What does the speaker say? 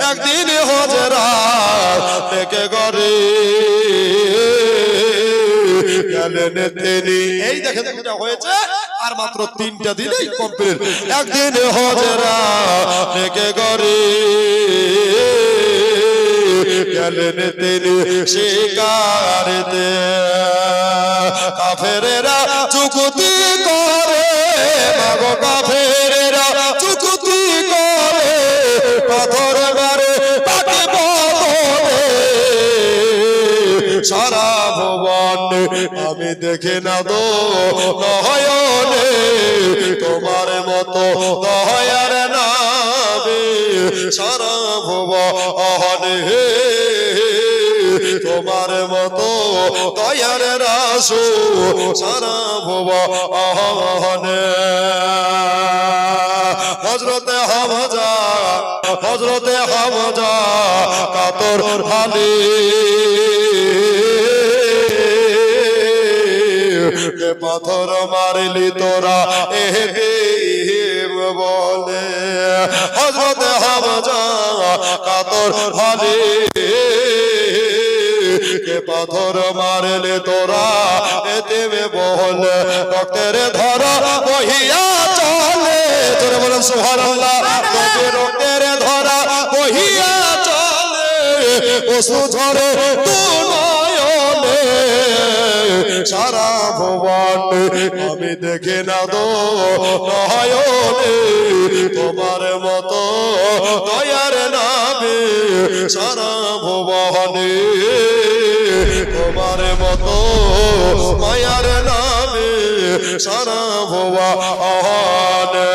একদিন হজরা থেকে ঘরে গেলেন তিনি। এই দেখেন এটা হয়েছে আর মাত্র 3টা দিনেই কমপ্লিট। একদিন হজরা থেকে ঘরে গেলেন তিনি শিকারেতে। কাফেরেরা চুকুতি করে, মাগো কাফেরেরা চুকুতি করে, পাথর মারে তাকে বদলে সারা ভুবন আমি দেখে না দো নয়নে তোমার মতো দয়ার নামে সারা ভুবনে তোমার মতো দয়ার রাসূল সারা ভুবনে। হযরতে হামজা কাতর হালে পাথর মারলি তোরা বলে। হযরতে হামজা কাতর হালে পাথর মারলে তোরা এতে বলে। রক্তের ধারা বহিয়া চলে, তোরে বলেন সুবহানাল্লাহ। রক্তের ধারা বহিয়া চলে, অশ্রু ঝরে দু নয়নে সারা ভুবন আমি দেখে না দো নয়নে তোমার মতো দয়ার নামে সারা ভুবনে তোমার মতো মায়ার নামে সারা ভুবনে।